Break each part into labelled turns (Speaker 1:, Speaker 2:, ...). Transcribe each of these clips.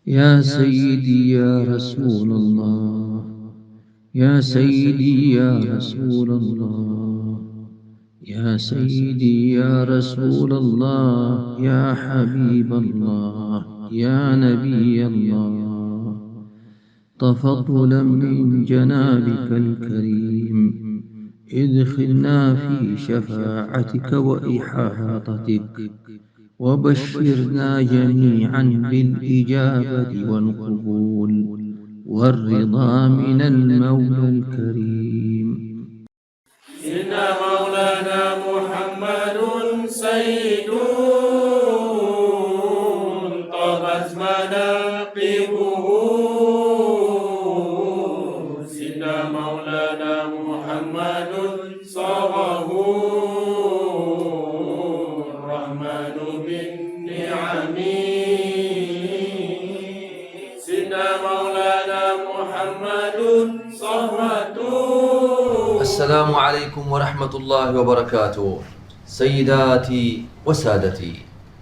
Speaker 1: يا سيدي يا رسول الله، يا سيدي يا رسول الله، يا سيدي يا رسول الله، يا حبيب الله، يا نبي الله. تفضلا من جنابك الكريم ادخلنا في شفاعتك وإحاطتك، وبشرنا جميعا بالإجابة والقبول والرضا من المولى الكريم.
Speaker 2: إن مولانا محمد سيد طابت مناقبه. سيدنا مولانا محمد صاره الرحمن بالنعم. سيدنا مولانا محمد صهوته.
Speaker 3: السلام عليكم ورحمة الله وبركاته. سيداتي وسادتي،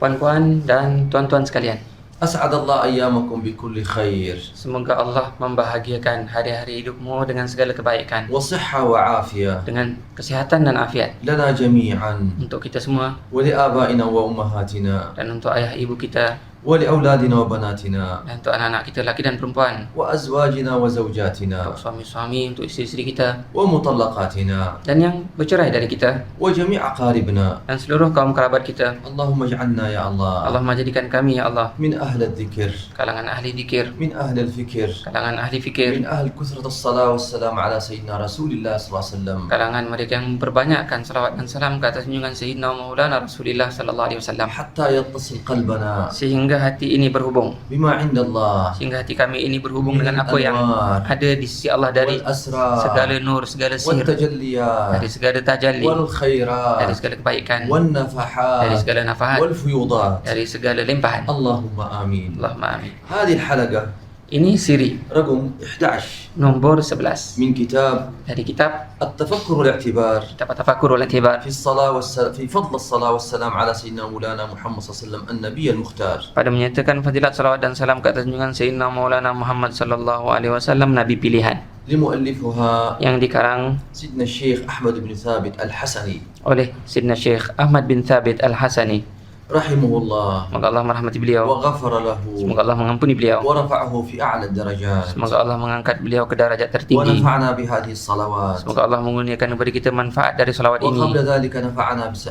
Speaker 4: Puan-puan dan tuan-tuan sekalian,
Speaker 3: أسعد الله أيامكم بكل خير
Speaker 4: semoga Allah membahagiakan hari-hari hidupmu dengan segala kebaikan,
Speaker 3: وصحة وعافية
Speaker 4: dengan kesihatan dan afiat
Speaker 3: لنا جميعا
Speaker 4: untuk kita semua
Speaker 3: ولآبائنا وأمهاتنا
Speaker 4: dan untuk ayah ibu kita
Speaker 3: ولأولادنا وبناتنا
Speaker 4: dan untuk anak-anak kita laki dan perempuan,
Speaker 3: وأزواجنا وزوجاتنا
Speaker 4: untuk suami-suami, untuk isteri-isteri kita
Speaker 3: ومطلقاتنا
Speaker 4: dan yang bercerai dari kita
Speaker 3: وجميع أقاربنا.
Speaker 4: dan seluruh kaum kerabat kita.
Speaker 3: اللهم اجعلنا يا الله
Speaker 4: Allah menjadikan kami ya Allah
Speaker 3: من أهل الذكر،
Speaker 4: kalangan ahli zikir,
Speaker 3: من أهل الفكر،
Speaker 4: kalangan ahli
Speaker 3: من
Speaker 4: fikir,
Speaker 3: أهل كثرة الصلاة والسلام على سيدنا رسول الله صلى الله عليه وسلم.
Speaker 4: kalangan mereka yang berbanyakkan salawat dan salam ke atas junjungan Sayyidina Maulana Rasulullah sallallahu alaihi wasallam,
Speaker 3: حتى يتصل قلبنا
Speaker 4: sehingga hati ini berhubung,
Speaker 3: بما عند الله
Speaker 4: sehingga hati kami ini berhubung
Speaker 3: من
Speaker 4: dengan apa yang
Speaker 3: الأنوار
Speaker 4: ada di sisi Allah dari
Speaker 3: والأسرار
Speaker 4: segala nur, segala sihir, dari
Speaker 3: والتجليات
Speaker 4: segala tajalli, dari
Speaker 3: والخيرات
Speaker 4: segala kebaikan, dari
Speaker 3: والنفحات
Speaker 4: segala nafahat,
Speaker 3: والفيوضات.
Speaker 4: dari segala limpahan.
Speaker 3: اللهم آمين.
Speaker 4: Allahumma amin.
Speaker 3: هذه الحلقة
Speaker 4: Ini siri
Speaker 3: رقم 11
Speaker 4: nombor 11
Speaker 3: من كتاب
Speaker 4: dari kitab
Speaker 3: التفكر والاعتبار
Speaker 4: Tafakur wal I'tibar
Speaker 3: في الصلاة والسلام في فضل الصلاة والسلام على سيدنا مولانا محمد صلى الله عليه وسلم النبي المختار.
Speaker 4: pada menyatakan fadilat salawat dan salam ke atas junjungan Sayyidina Maulana Muhammad sallallahu alaihi wasallam, nabi pilihan,
Speaker 3: لمؤلفها
Speaker 4: yang dikarang
Speaker 3: سيدنا الشيخ أحمد بن ثابت الحسني
Speaker 4: oleh Sayyidina Syekh Ahmad bin Thabit Al-Hasani.
Speaker 3: رحمه الله
Speaker 4: Semoga Allah merahmati beliau,
Speaker 3: وغفر له
Speaker 4: semoga Allah mengampuni beliau,
Speaker 3: ورفعه في أعلى الدرجات
Speaker 4: semoga Allah mengangkat beliau ke darajat tertinggi,
Speaker 3: ونفعنا بهذه الصلوات.
Speaker 4: semoga Allah mengurniakan kepada kita manfaat dari salawat ini.
Speaker 3: وقبل ذلك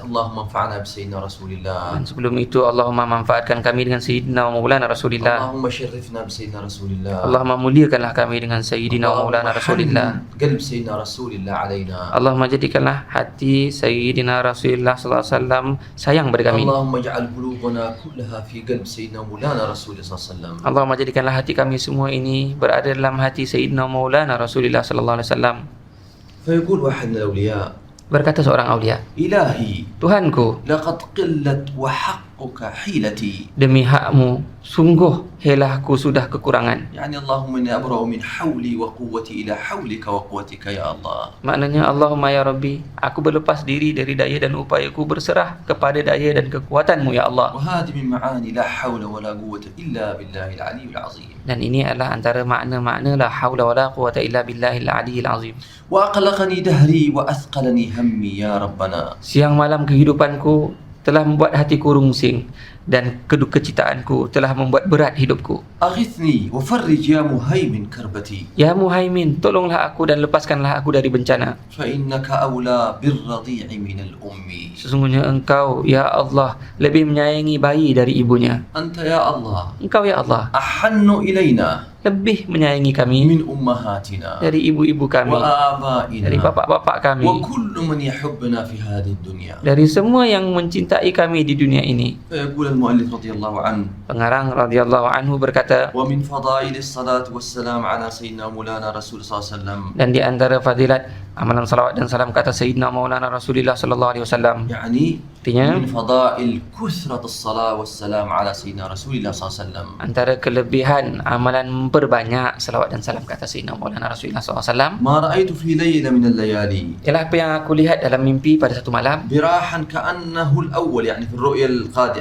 Speaker 3: اللهم انفعنا بسيدنا رسول الله.
Speaker 4: Dan sebelum itu Allahumma manfaatkan kami dengan Sayyidina wa Maulana Rasulillah.
Speaker 3: اللهم شرفنا بسيدنا رسول الله.
Speaker 4: Allahumma muliakanlah kami dengan Sayyidina wa Maulana Rasulillah.
Speaker 3: قلب سيدنا رسول الله علينا.
Speaker 4: Allahumma jadikanlah hati Sayyidina Rasulullah sallallahu alaihi wasallam sayang pada kami.
Speaker 3: اللهم اجعل قلوبنا كلها في قلب سيدنا مولانا رسول الله صلى الله عليه وسلم.
Speaker 4: Allahumma jadikanlah hati kami semua ini berada dalam hati Sayyidina Maulana Rasulillah sallallahu alaihi wasallam.
Speaker 3: فيقول واحد من الأولياء:
Speaker 4: Berkata seorang aulia,
Speaker 3: إلهي
Speaker 4: Tuhanku,
Speaker 3: لقد قلت وحقك حيلتي.
Speaker 4: demi hakmu sungguh helahku sudah kekurangan.
Speaker 3: يعني اللهم إني أبرأ من حولي وقوتي إلى حولك وقوتك يا الله.
Speaker 4: Maknanya, Allahumma ya Rabbi, aku berlepas diri dari daya dan upayaku, berserah kepada daya dan kekuatanmu ya Allah.
Speaker 3: وهذه من معاني لا حول ولا قوة إلا بالله العلي العظيم.
Speaker 4: Dan ini adalah antara makna-makna la haula wala quwata illa billahil aliyyil azim.
Speaker 3: وأقلقني دهري وأثقلني همي يا ربنا.
Speaker 4: Siang malam kehidupanku telah membuat hatiku rungsing dan kedukacitaanku telah membuat berat hidupku.
Speaker 3: أغثني وفرج يا مهيمن كربتي.
Speaker 4: Ya Muhaimin, tolonglah aku dan lepaskanlah aku dari bencana.
Speaker 3: فإنك أولى بالرضيع من الأم.
Speaker 4: Sesungguhnya Engkau, ya Allah, lebih menyayangi bayi dari ibunya.
Speaker 3: أنت يا الله
Speaker 4: Engkau, ya Allah,
Speaker 3: أحن إلينا
Speaker 4: lebih menyayangi kami
Speaker 3: من أمهاتنا
Speaker 4: dari ibu-ibu kami, dari
Speaker 3: وآبائنا
Speaker 4: bapak-bapak kami,
Speaker 3: وكل من يحبنا في هذه الدنيا.
Speaker 4: dari semua yang mencintai kami di dunia ini.
Speaker 3: فيقول المؤلف رضي الله عنه:
Speaker 4: Pengarang radhiyallahu anhu berkata,
Speaker 3: ومن فضائل الصلاة والسلام على سيدنا مولانا رسول صلى الله عليه وسلم،
Speaker 4: dan di antara fadilat amalan salawat dan salam kata Sayyidina Maulana Rasulullah sallallahu alaihi wasallam,
Speaker 3: يعني
Speaker 4: artinya
Speaker 3: من فضائل كثرة الصلاة والسلام على سيدنا رسول الله صلى الله عليه وسلم،
Speaker 4: antara kelebihan amalan memperbanyak salawat dan salam kata Sayyidina Maulana Rasulullah sallallahu alaihi wasallam
Speaker 3: ما رأيت في ليلة من الليالي
Speaker 4: ialah apa yang aku lihat dalam mimpi pada satu malam.
Speaker 3: براحا كأنه الأول، يعني في الرؤيا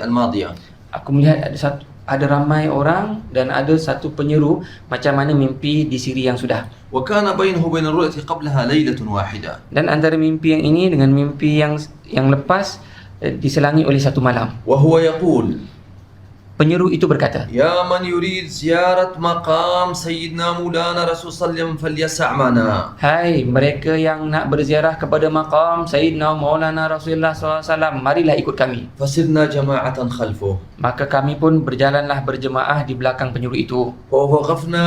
Speaker 3: الماضية.
Speaker 4: Aku melihat ada satu ada ramai orang dan ada satu penyeru macam mana mimpi di siri yang sudah.
Speaker 3: وكان بينه وبين الرؤية قبلها ليلة واحدة.
Speaker 4: Dan antara mimpi yang ini dengan mimpi yang lepas diselangi oleh satu malam.
Speaker 3: وهو يقول:
Speaker 4: Penyeru itu berkata,
Speaker 3: يا من يريد زيارة مقام سيدنا مولانا رسول صلى الله عليه وسلم فليسع معنا.
Speaker 4: hai mereka yang nak berziarah kepada maqam Sayyidina Maulana Rasulullah SAW, marilah ikut kami.
Speaker 3: فسرنا جماعة خلفه.
Speaker 4: Maka kami pun berjalanlah berjemaah di belakang penyeru itu.
Speaker 3: ووقفنا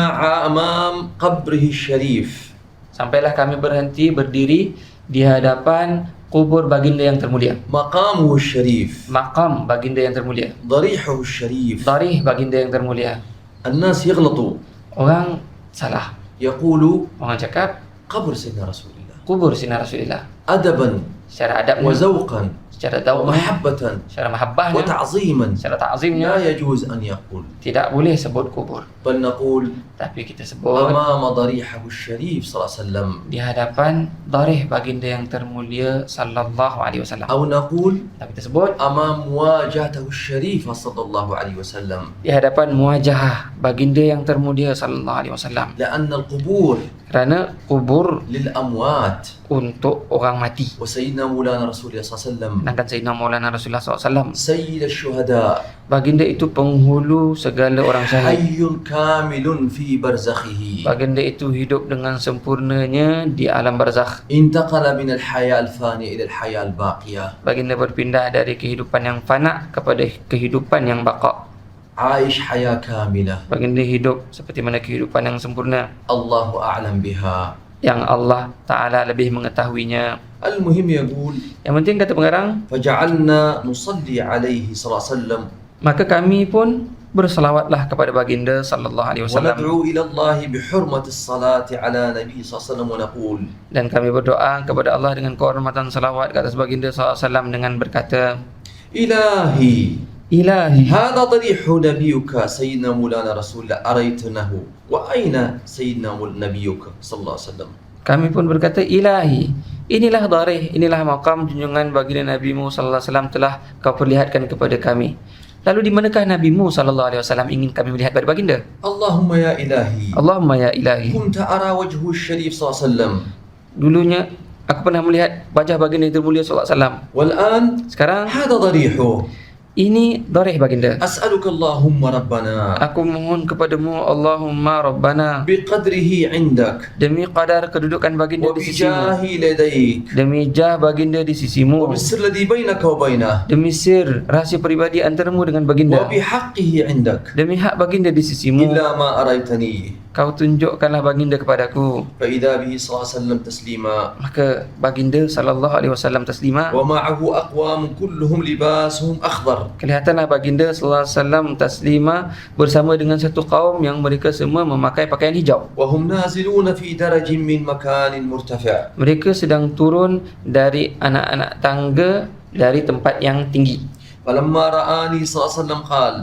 Speaker 3: أمام قبره الشريف.
Speaker 4: Sampailah kami berhenti berdiri di hadapan kubur baginda yang termulia.
Speaker 3: مقامه الشريف.
Speaker 4: Maqam baginda yang termulia.
Speaker 3: ضريحه الشريف.
Speaker 4: Darih baginda yang termulia.
Speaker 3: الناس يغلطوا.
Speaker 4: Orang salah.
Speaker 3: يقولوا
Speaker 4: Orang cakap
Speaker 3: قبر سيدنا رسول الله.
Speaker 4: kubur Sayyidina Rasulullah.
Speaker 3: أدبا
Speaker 4: Secara adabnya,
Speaker 3: وذوقا
Speaker 4: secara dakwah,
Speaker 3: ومحبة
Speaker 4: secara mahabbahnya,
Speaker 3: وتعظيما
Speaker 4: secara
Speaker 3: لا
Speaker 4: ta'zimnya,
Speaker 3: يجوز أن يقول،
Speaker 4: tidak boleh sebut kubur.
Speaker 3: بل نقول
Speaker 4: Tapi kita sebut
Speaker 3: أمام ضريحه الشريف صلى الله عليه وسلم،
Speaker 4: di hadapan darih baginda yang termulia sallallahu alaihi wasallam.
Speaker 3: أو نقول
Speaker 4: Tapi kita sebut
Speaker 3: أمام مواجهته الشريفة صلى الله عليه وسلم،
Speaker 4: di hadapan muwajahah baginda yang termulia sallallahu alaihi wasallam.
Speaker 3: لأن القبور
Speaker 4: Kerana kubur
Speaker 3: للأموات،
Speaker 4: untuk orang mati.
Speaker 3: وسيدنا مولانا رسول الله صلى الله عليه وسلم
Speaker 4: Sedangkan Sayyidina Maulana Rasulullah SAW,
Speaker 3: سيد الشهداء،
Speaker 4: baginda itu penghulu segala orang syahid.
Speaker 3: حي كامل في برزخه،
Speaker 4: Baginda itu hidup dengan sempurnanya di alam barzakh.
Speaker 3: انتقل من الحياة الفانية إلى الحياة الباقية،
Speaker 4: Baginda berpindah dari kehidupan yang fana kepada kehidupan yang baqa.
Speaker 3: عايش حياة كاملة،
Speaker 4: Baginda hidup seperti mana kehidupan yang sempurna
Speaker 3: الله أعلم بها.
Speaker 4: yang Allah Ta'ala lebih mengetahuinya.
Speaker 3: المهم يقول:
Speaker 4: Yang penting kata pengarang,
Speaker 3: فجعلنا نصلي عليه صلى الله عليه وسلم
Speaker 4: maka kami pun berselawatlah kepada baginda sallallahu alaihi wasallam,
Speaker 3: وندعو إلى الله بحرمة الصلاة على نبي صلى الله عليه وسلم ونقول:
Speaker 4: dan kami berdoa kepada Allah dengan kehormatan salawat ke atas baginda sallallahu alaihi wasallam dengan berkata,
Speaker 3: إلهي
Speaker 4: Ilahi,
Speaker 3: هذا ضريح نبيك سيدنا مولانا رسول الله أريتنه وأين سيدنا نبيك صلى الله عليه وسلم.
Speaker 4: kami pun berkata, Ilahi, inilah darih, inilah maqam junjungan baginda Nabi-Mu sallallahu alaihi wasallam telah kau perlihatkan kepada kami. Lalu di manakah Nabi-Mu sallallahu alaihi wasallam ingin kami melihat pada baginda?
Speaker 3: اللهم يا إلهي
Speaker 4: Allahumma ya ilahi,
Speaker 3: كنت أرى وجهه الشريف صلى الله عليه وسلم،
Speaker 4: dulunya aku pernah melihat wajah baginda yang termulia sallallahu alaihi wasallam.
Speaker 3: والآن
Speaker 4: Sekarang
Speaker 3: هذا ضريحه.
Speaker 4: ini darih baginda.
Speaker 3: أسألك اللهم ربنا
Speaker 4: Aku mohon kepadamu, Allahumma Rabbana,
Speaker 3: بقدره عندك
Speaker 4: demi qadar kedudukan baginda di sisimu,
Speaker 3: وبجاه لديك
Speaker 4: demi jah baginda di sisimu,
Speaker 3: وبالسر الذي بينك وبينه
Speaker 4: demi sir rahsia peribadi antaramu dengan baginda,
Speaker 3: وبحقه عندك
Speaker 4: demi hak baginda di sisimu,
Speaker 3: إلا ما أريتني.
Speaker 4: kau tunjukkanlah baginda kepadaku.
Speaker 3: فإذا به صلى الله عليه وسلم تسليما،
Speaker 4: Maka baginda sallallahu alaihi wasallam taslima,
Speaker 3: ومعه أقوام كلهم لباسهم أخضر،
Speaker 4: kelihatanlah baginda sallallahu alaihi wasallam taslima bersama dengan satu kaum yang mereka semua memakai pakaian hijau.
Speaker 3: وهم نازلون في درج من مكان مرتفع.
Speaker 4: Mereka sedang turun dari anak-anak tangga dari tempat yang tinggi.
Speaker 3: فلما رآني صلى الله عليه وسلم قال: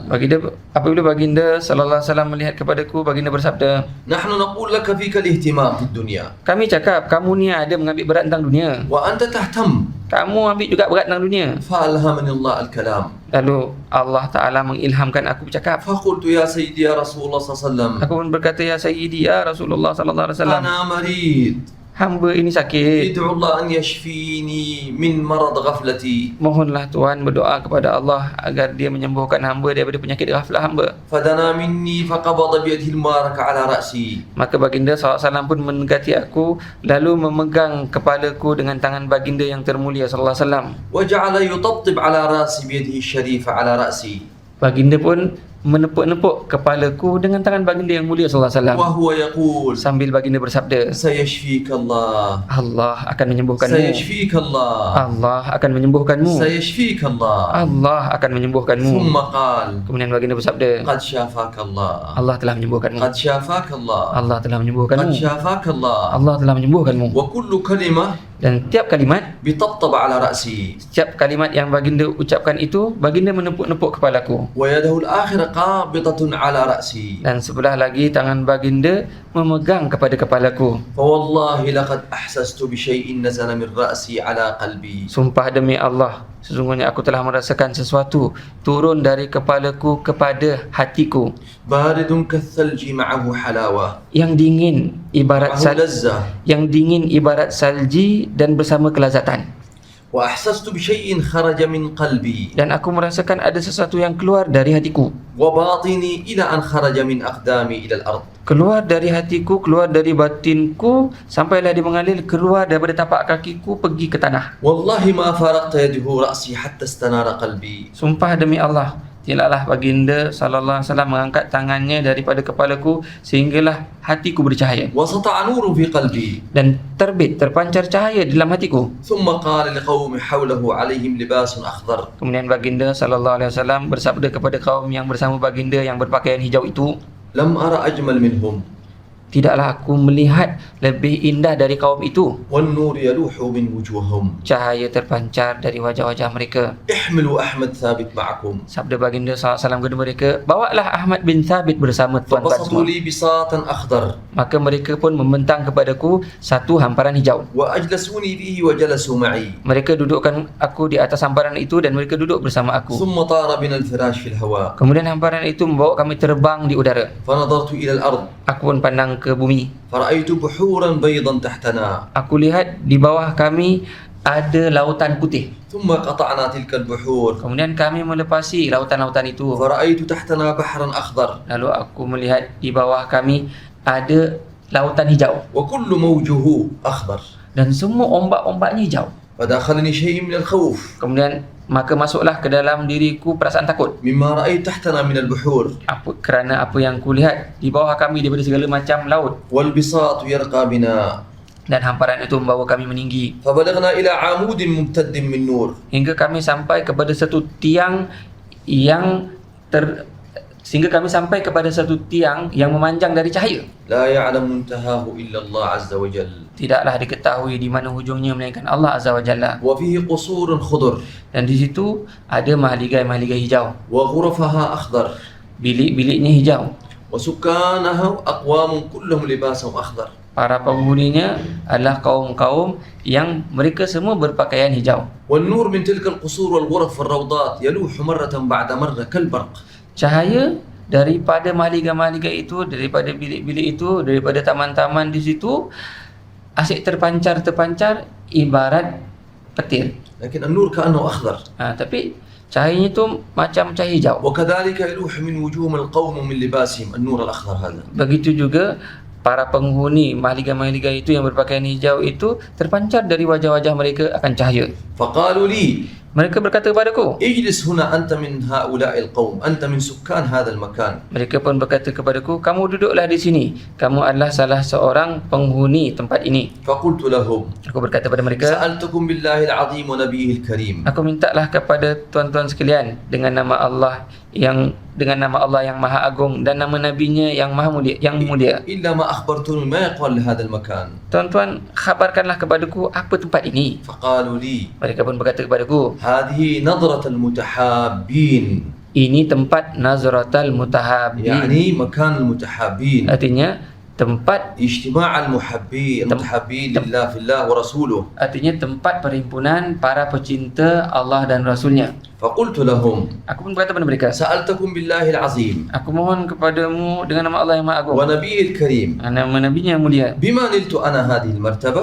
Speaker 4: Apabila baginda sallallahu alaihi wasallam melihat kepadaku, baginda bersabda,
Speaker 3: نحن نقول لك فيك الاهتمام في الدنيا،
Speaker 4: kami cakap kamu ni ada mengambil berat tentang dunia,
Speaker 3: وأنت تهتم.
Speaker 4: kamu ambil juga berat tentang dunia.
Speaker 3: فألهمني الله الكلام،
Speaker 4: Lalu Allah Ta'ala mengilhamkan aku bercakap.
Speaker 3: فقلت يا سيدي يا رسول الله صلى الله عليه وسلم
Speaker 4: Aku pun berkata, ya Sayyidi, ya Rasulullah sallallahu alaihi wasallam,
Speaker 3: أنا مريض،
Speaker 4: hamba ini sakit.
Speaker 3: ادعو الله أن يشفيني من مرض غفلتي.
Speaker 4: Mohonlah Tuhan berdoa kepada Allah agar dia menyembuhkan hamba daripada penyakit ghaflah hamba.
Speaker 3: فدنا مني فقبض بيده المباركة على رأسي،
Speaker 4: Maka baginda SAW pun mendekati aku, lalu memegang kepalaku dengan tangan baginda yang termulia sallallahu alaihi wasallam.
Speaker 3: وجعل يطبطب على رأسي بيده الشريفة على رأسي،
Speaker 4: Baginda pun menepuk-nepuk kepalaku dengan tangan baginda yang mulia sallallahu alaihi wasallam.
Speaker 3: وهو يقول:
Speaker 4: Sambil baginda bersabda,
Speaker 3: سيشفيك الله،
Speaker 4: Allah akan menyembuhkanmu.
Speaker 3: سيشفيك الله،
Speaker 4: Allah akan menyembuhkanmu.
Speaker 3: سيشفيك الله.
Speaker 4: Allah akan menyembuhkanmu.
Speaker 3: ثم قال:
Speaker 4: Kemudian baginda bersabda,
Speaker 3: قد شافاك الله،
Speaker 4: Allah telah menyembuhkanmu.
Speaker 3: قد شافاك الله،
Speaker 4: Allah telah
Speaker 3: قد
Speaker 4: menyembuhkanmu.
Speaker 3: شافاك الله.
Speaker 4: Allah telah menyembuhkanmu.
Speaker 3: وكل كلمة
Speaker 4: Dan tiap kalimat,
Speaker 3: بطبطب على رأسي،
Speaker 4: setiap kalimat yang baginda ucapkan itu, baginda menepuk-nepuk kepalaku.
Speaker 3: ويده الآخرة قابضة على رأسي
Speaker 4: Dan sebelah lagi tangan baginda memegang kepada kepalaku.
Speaker 3: فوالله لقد أحسست بشيء نزل من رأسي على قلبي.
Speaker 4: Sumpah demi Allah, sesungguhnya aku telah merasakan sesuatu turun dari kepalaku kepada hatiku,
Speaker 3: بارد كالثلج معه حلاوة
Speaker 4: yang dingin ibarat
Speaker 3: معه لذة.
Speaker 4: salji dan bersama kelazatan.
Speaker 3: وأحسست بشيء خرج من قلبي
Speaker 4: Dan aku merasakan ada sesuatu yang keluar dari hatiku,
Speaker 3: وباطني إلى أن خرج من أقدامي إلى الأرض.
Speaker 4: keluar dari hatiku, keluar dari batinku, sampailah dia mengalir keluar daripada tapak kakiku pergi ke tanah.
Speaker 3: والله ما فارقت يده رأسي حتى استنار قلبي.
Speaker 4: Sumpah demi Allah, tidaklah baginda sallallahu alaihi wasallam mengangkat tangannya daripada kepalaku sehinggalah hatiku bercahaya
Speaker 3: وسطع نور في قلبي.
Speaker 4: dan terpancar cahaya di dalam hatiku.
Speaker 3: ثم قال لقوم حوله عليهم لباس أخضر.
Speaker 4: Kemudian baginda sallallahu alaihi wasallam bersabda kepada kaum yang bersama baginda yang berpakaian hijau itu,
Speaker 3: لم أرى أجمل منهم
Speaker 4: tidaklah aku melihat lebih indah dari kaum itu.
Speaker 3: والنور يلوح من وجوههم.
Speaker 4: Cahaya terpancar dari wajah-wajah mereka.
Speaker 3: احملوا أحمد ثابت معكم.
Speaker 4: Sabda baginda sallallahu alaihi wasallam kepada mereka, bawalah Ahmad bin Thabit bersama tuan-tuan
Speaker 3: فبسطوا
Speaker 4: semua.
Speaker 3: لي بساطا أخضر
Speaker 4: Maka mereka pun membentang kepadaku satu hamparan hijau.
Speaker 3: وأجلسوني به وجلسوا معي.
Speaker 4: Mereka dudukkan aku di atas hamparan itu dan mereka duduk bersama aku.
Speaker 3: ثم طار بنا الفراش في الهواء.
Speaker 4: Kemudian hamparan itu membawa kami terbang di udara.
Speaker 3: فنظرت إلى الأرض
Speaker 4: Aku pun pandang ke bumi.
Speaker 3: فرأيت بحورا بيضا تحتنا.
Speaker 4: Aku lihat di bawah kami ada lautan putih.
Speaker 3: ثم قطعنا تلك البحور
Speaker 4: Kemudian kami melepasi lautan-lautan itu.
Speaker 3: فرأيت تحتنا بحرا أخضر
Speaker 4: Lalu aku melihat di bawah kami ada lautan hijau
Speaker 3: وكل موجه أخضر.
Speaker 4: dan semua ombak-ombaknya hijau.
Speaker 3: فدخلني شيء من الخوف
Speaker 4: Kemudian maka masuklah ke dalam diriku perasaan takut.
Speaker 3: مما رأيت تحتنا من البحور.
Speaker 4: Kerana apa yang kulihat di bawah kami daripada segala macam laut,
Speaker 3: والبساط يرقى بنا.
Speaker 4: dan hamparan itu membawa kami meninggi
Speaker 3: فبلغنا إلى عمود ممتد من نور.
Speaker 4: hingga kami sampai kepada satu tiang yang memanjang dari cahaya.
Speaker 3: لا يعلم منتهاه إلا الله عز وجل.
Speaker 4: Tidaklah diketahui di mana hujungnya melainkan Allah Azza wa Jalla.
Speaker 3: وفيه قصور خضر
Speaker 4: Dan di situ ada mahligai-mahligai hijau,
Speaker 3: وغرفها أخضر
Speaker 4: bilik-biliknya hijau.
Speaker 3: وسكانها أقوام كلهم لباسهم أخضر.
Speaker 4: Para penghuninya adalah kaum-kaum yang mereka semua berpakaian hijau.
Speaker 3: والنور من تلك القصور والغرف والروضات يلوح مرة بعد مرة كالبرق.
Speaker 4: Cahaya daripada mahligai-mahligai itu, daripada bilik-bilik itu, daripada taman-taman di situ asyik terpancar ibarat petir.
Speaker 3: لكن النور كأنه أخضر.
Speaker 4: Tapi cahayanya itu macam cahaya hijau.
Speaker 3: وكذلك يلوح من وجوه القوم ومن لباسهم النور الأخضر هذا.
Speaker 4: Begitu juga para penghuni mahligai-mahligai itu yang berpakaian hijau itu terpancar dari wajah-wajah mereka akan cahaya.
Speaker 3: فقالوا لي
Speaker 4: Mereka berkata kepadaku,
Speaker 3: اجلس هنا أنت من هؤلاء القوم، أنت من سكان هذا المكان.
Speaker 4: mereka pun berkata kepadaku, kamu duduklah di sini. Kamu adalah salah seorang penghuni tempat ini.
Speaker 3: فقلت لهم
Speaker 4: Aku berkata kepada mereka,
Speaker 3: سألتكم بالله العظيم ونبيه الكريم
Speaker 4: aku mintalah kepada tuan-tuan sekalian dengan nama Allah yang Maha Agung dan nama nabinya yang mulia.
Speaker 3: إلا ما أخبرتوني ما يقال لهذا المكان.
Speaker 4: Tuan-tuan, khabarkanlah kepadaku apa tempat ini.
Speaker 3: فقالوا لي
Speaker 4: Mereka pun berkata kepadaku,
Speaker 3: هذه نظرة المتحابين.
Speaker 4: ini tempat Nazratul Mutahabin.
Speaker 3: يعني مكان المتحابين،
Speaker 4: Artinya tempat
Speaker 3: اجتماع المتحابين لله في الله ورسوله.
Speaker 4: artinya tempat perhimpunan para pecinta Allah dan Rasulnya.
Speaker 3: فقلت لهم
Speaker 4: Aku pun berkata kepada mereka,
Speaker 3: سألتكم بالله العظيم
Speaker 4: aku mohon kepadamu dengan nama Allah yang Maha Agung,
Speaker 3: ونبيه الكريم
Speaker 4: nama nabinya yang mulia,
Speaker 3: بما نلت أنا هذه المرتبة.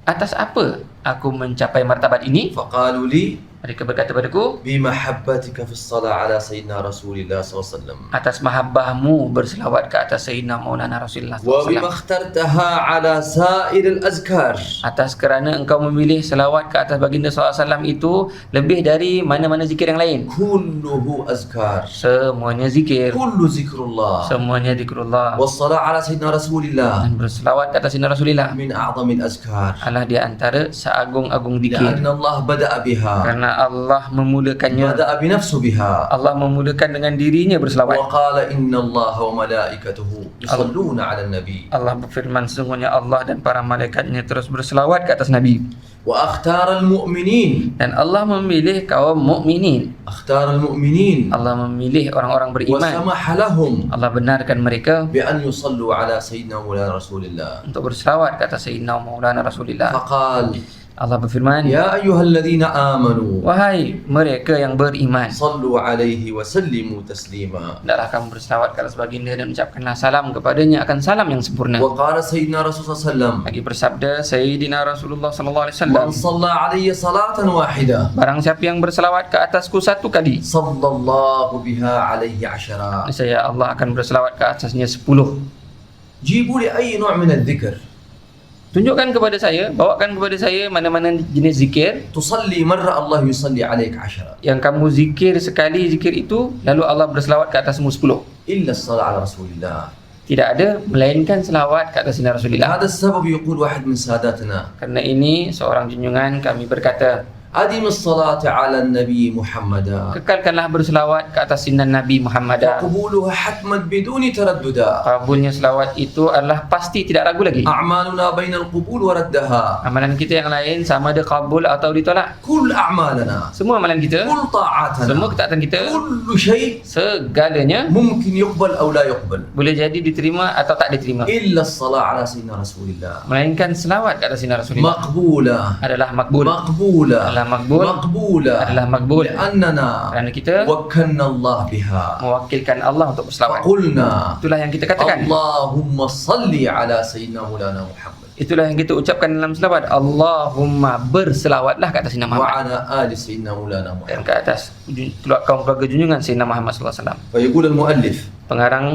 Speaker 4: atas apa aku mencapai martabat ini?
Speaker 3: فقالوا لي
Speaker 4: Mereka berkata padaku,
Speaker 3: بمحبتك في الصلاة على سيدنا رسول الله صلى الله عليه وسلم،
Speaker 4: atas mahabbahmu berselawat ke atas Sayyidina Maulana Rasulullah
Speaker 3: وبما
Speaker 4: SAW.
Speaker 3: اخترتها على سائر الأذكار.
Speaker 4: Atas kerana engkau memilih selawat ke atas baginda SAW itu lebih dari mana-mana zikir yang lain.
Speaker 3: كله أذكار،
Speaker 4: Semuanya zikir,
Speaker 3: كل ذكر الله.
Speaker 4: semuanya zikrullah.
Speaker 3: والصلاة على سيدنا رسول الله
Speaker 4: Dan berselawat ke atas Sayyidina Rasulullah
Speaker 3: من أعظم الأذكار،
Speaker 4: adalah di antara seagung-agung zikir.
Speaker 3: لأن الله بدأ بها
Speaker 4: Karena Allah memulakannya.
Speaker 3: بدأ بنفسه بها
Speaker 4: Allah memulakan dengan dirinya berselawat.
Speaker 3: وقال إن الله وملائكته يصلون على النبي
Speaker 4: Allah berfirman, sesungguhnya Allah dan para malaikatnya terus berselawat ke atas Nabi.
Speaker 3: وأختار المؤمنين
Speaker 4: Dan Allah memilih kaum mukminin.
Speaker 3: اختار المؤمنين
Speaker 4: Allah memilih orang-orang beriman.
Speaker 3: وسمح لهم
Speaker 4: Allah benarkan mereka
Speaker 3: بأن يصلوا على سيدنا مولانا رسول الله
Speaker 4: untuk berselawat ke atas Sayyidina Maulana Rasulullah.
Speaker 3: فقال
Speaker 4: Allah berfirman,
Speaker 3: يا أيها الذين آمنوا
Speaker 4: wahai mereka yang beriman,
Speaker 3: صلوا عليه وسلموا تسليما.
Speaker 4: hendaklah kamu berselawat ke atas baginda dan ucapkanlah salam kepadanya akan salam yang sempurna.
Speaker 3: وقال سيدنا رسول صلى الله عليه وسلم
Speaker 4: Lagi bersabda Sayyidina Rasulullah sallallahu alaihi wasallam,
Speaker 3: من صلى علي صلاة واحدة
Speaker 4: barang siapa yang berselawat ke atasku satu kali,
Speaker 3: صلى الله بها عليه عشرا.
Speaker 4: niscaya Allah akan berselawat ke atasnya 10.
Speaker 3: جيبوا لي أي نوع من الذكر
Speaker 4: Tunjukkan kepada saya, bawakan kepada saya mana-mana jenis zikir
Speaker 3: تصلي مرة الله يصلي عليك عشرة
Speaker 4: yang kamu zikir sekali zikir itu lalu Allah berselawat ke atasmu 10.
Speaker 3: إلا الصلاة على رسول الله.
Speaker 4: Tidak ada melainkan selawat ke atas Rasulullah.
Speaker 3: هذا السبب يقول واحد من ساداتنا
Speaker 4: Karena ini seorang junjungan kami berkata,
Speaker 3: أدم الصلاة على النبي محمد
Speaker 4: kekalkanlah berselawat ke atas sinar Nabi Muhammad.
Speaker 3: وقبولها حتما بدون تردد.
Speaker 4: Kabulnya selawat itu adalah pasti, tidak ragu lagi.
Speaker 3: أعمالنا بين القبول وردها.
Speaker 4: Amalan kita yang lain sama ada kabul atau ditolak.
Speaker 3: كل أعمالنا
Speaker 4: Semua amalan kita,
Speaker 3: كل طاعاتنا
Speaker 4: semua ketaatan kita,
Speaker 3: كل شيء
Speaker 4: segalanya
Speaker 3: ممكن يقبل أو لا يقبل
Speaker 4: boleh jadi diterima atau tak diterima,
Speaker 3: إلا الصلاة على سيدنا رسول الله
Speaker 4: melainkan selawat ke atas sinar Rasulullah
Speaker 3: مقبولة
Speaker 4: adalah makbul.
Speaker 3: مقبولة
Speaker 4: Adalah makbul,
Speaker 3: مقبولة
Speaker 4: adalah makbul.
Speaker 3: لأننا
Speaker 4: Kerana kita
Speaker 3: وكلنا الله بها.
Speaker 4: mewakilkan Allah untuk berselawat.
Speaker 3: فقلنا
Speaker 4: Itulah yang kita katakan.
Speaker 3: اللهم صل على سيدنا مولانا محمد
Speaker 4: Itulah yang kita ucapkan dalam selawat. Allahumma berselawatlah ke atas Sayyidina Muhammad
Speaker 3: وعلى آل سيدنا مولانا
Speaker 4: dan
Speaker 3: محمد.
Speaker 4: ke atas keluarga junjungan Sayyidina Muhammad sallallahu alaihi wasallam.
Speaker 3: فيقول المؤلف
Speaker 4: Pengarang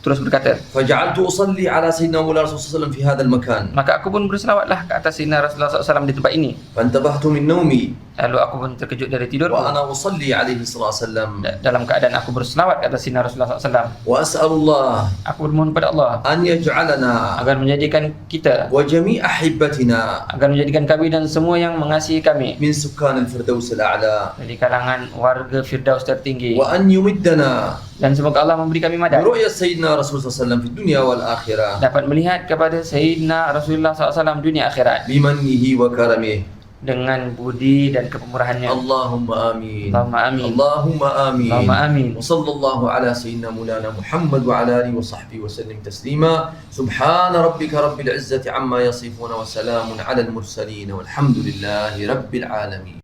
Speaker 4: terus berkata,
Speaker 3: فجعلت أصلي على سيدنا مولانا رسول الله صلى الله عليه وسلم في هذا المكان
Speaker 4: maka aku pun berselawatlah ke atas Sayyidina Rasulullah SAW di tempat ini.
Speaker 3: فانتبهت من نومي
Speaker 4: Lalu aku pun terkejut dari tidurku.
Speaker 3: وأنا أصلي عليه صلى الله عليه وسلم
Speaker 4: Dalam keadaan aku berselawat ke atas Sayyidina Rasulullah SAW.
Speaker 3: وأسأل الله
Speaker 4: Aku bermohon kepada Allah
Speaker 3: أن يجعلنا
Speaker 4: agar menjadikan kita,
Speaker 3: وجميع أحبتنا
Speaker 4: agar menjadikan kami dan semua yang mengasihi kami
Speaker 3: من سكان الفردوس الأعلى
Speaker 4: dari kalangan warga Firdaus tertinggi,
Speaker 3: وأن يمدنا
Speaker 4: dan semoga Allah memberi kami madad
Speaker 3: برؤية سيدنا رسول صلى الله عليه وسلم في الدنيا والآخرة
Speaker 4: dapat melihat kepada Sayyidina Rasulullah SAW dunia akhirat
Speaker 3: بمنه وكرمه.
Speaker 4: dengan budi dan kepemurahannya.
Speaker 3: اللهم آمين.
Speaker 4: Allahumma amin.
Speaker 3: اللهم آمين.
Speaker 4: Allahumma amin.
Speaker 3: وصلى الله على سيدنا مولانا محمد وعلى آله وصحبه وسلم تسليما. سبحان ربك رب العزة عما يصفون وسلام على المرسلين والحمد لله رب العالمين.